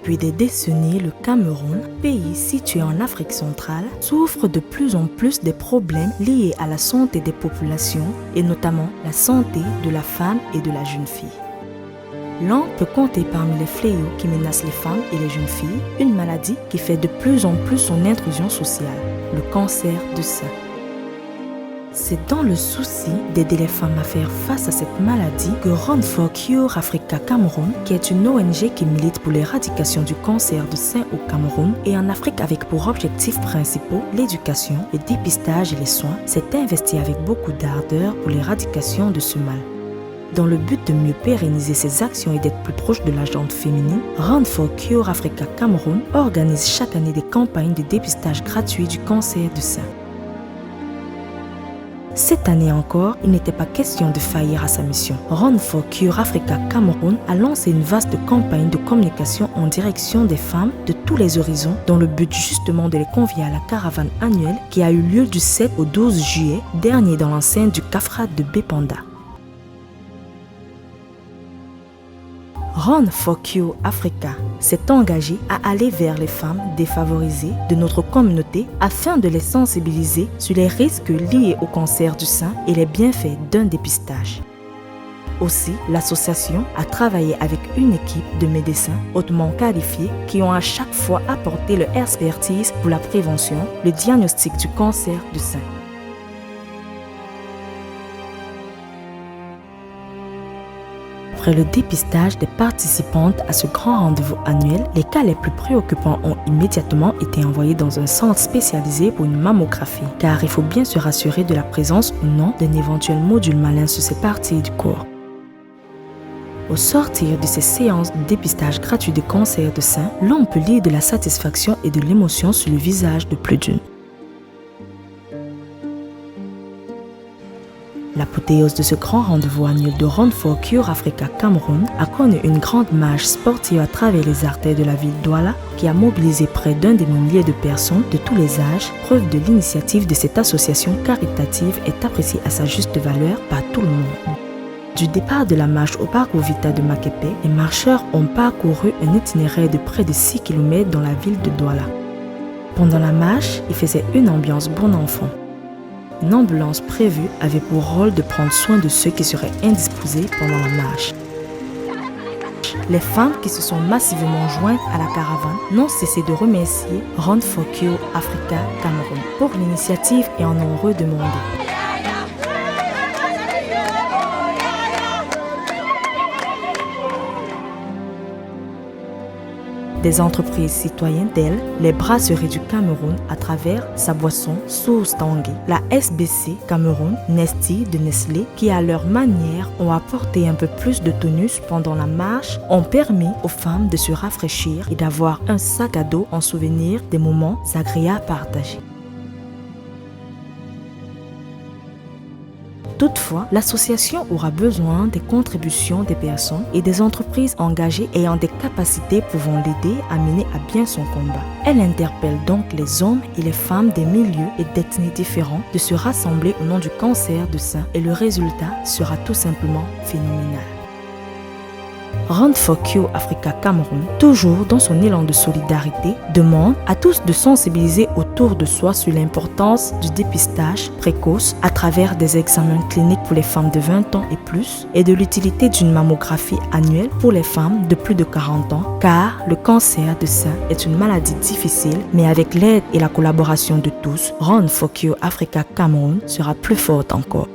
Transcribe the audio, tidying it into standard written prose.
Depuis des décennies, le Cameroun, pays situé en Afrique centrale, souffre de plus en plus des problèmes liés à la santé des populations et notamment la santé de la femme et de la jeune fille. L'un peut compter parmi les fléaux qui menacent les femmes et les jeunes filles, une maladie qui fait de plus en plus son intrusion sociale, le cancer du sein. C'est dans le souci d'aider les femmes à faire face à cette maladie que Run for Cure Africa Cameroun, qui est une ONG qui milite pour l'éradication du cancer du sein au Cameroun et en Afrique avec pour objectifs principaux l'éducation, le dépistage et les soins, s'est investi avec beaucoup d'ardeur pour l'éradication de ce mal. Dans le but de mieux pérenniser ses actions et d'être plus proche de la gente féminine, Run for Cure Africa Cameroun organise chaque année des campagnes de dépistage gratuit du cancer du sein. Cette année encore, il n'était pas question de faillir à sa mission. Run for Cure Africa Cameroun a lancé une vaste campagne de communication en direction des femmes de tous les horizons dans le but justement de les convier à la caravane annuelle qui a eu lieu du 7 au 12 juillet dernier dans l'enceinte du CAFRAT de Bépanda. Run for Cure Africa s'est engagé à aller vers les femmes défavorisées de notre communauté afin de les sensibiliser sur les risques liés au cancer du sein et les bienfaits d'un dépistage. Aussi, l'association a travaillé avec une équipe de médecins hautement qualifiés qui ont à chaque fois apporté leur expertise pour la prévention, le diagnostic du cancer du sein. Après le dépistage des participantes à ce grand rendez-vous annuel, les cas les plus préoccupants ont immédiatement été envoyés dans un centre spécialisé pour une mammographie, car il faut bien se rassurer de la présence ou non d'un éventuel module malin sur ces parties du corps. Au sortir de ces séances de dépistage gratuit de cancer de sein, l'on peut lire de la satisfaction et de l'émotion sur le visage de plus d'une. L'apothéose de ce grand rendez-vous annuel de Run for Cure Africa Cameroun a connu une grande marche sportive à travers les artères de la ville Douala qui a mobilisé près d'un des milliers de personnes de tous les âges. Preuve de l'initiative de cette association caritative est appréciée à sa juste valeur par tout le monde. Du départ de la marche au parcours Vita de Makepe, les marcheurs ont parcouru un itinéraire de près de 6 km dans la ville de Douala. Pendant la marche, il faisait une ambiance bon enfant. Une ambulance prévue avait pour rôle de prendre soin de ceux qui seraient indisposés pendant la marche. Les femmes qui se sont massivement jointes à la caravane n'ont cessé de remercier Run for Cure Africa Cameroun pour l'initiative et en ont redemandé. Des entreprises citoyennes telles les brasseries du Cameroun à travers sa boisson Source Tanguy, la SBC Cameroun, Nesty de Nestlé, qui à leur manière ont apporté un peu plus de tonus pendant la marche, ont permis aux femmes de se rafraîchir et d'avoir un sac à dos en souvenir des moments agréables partagés. Toutefois, l'association aura besoin des contributions des personnes et des entreprises engagées ayant des capacités pouvant l'aider à mener à bien son combat. Elle interpelle donc les hommes et les femmes des milieux et d'ethnies différents de se rassembler au nom du cancer du sein et le résultat sera tout simplement phénoménal. Run for Cure Africa Cameroun, toujours dans son élan de solidarité, demande à tous de sensibiliser autour de soi sur l'importance du dépistage précoce à travers des examens cliniques pour les femmes de 20 ans et plus et de l'utilité d'une mammographie annuelle pour les femmes de plus de 40 ans car le cancer du sein est une maladie difficile mais avec l'aide et la collaboration de tous, Run for Cure Africa Cameroun sera plus forte encore.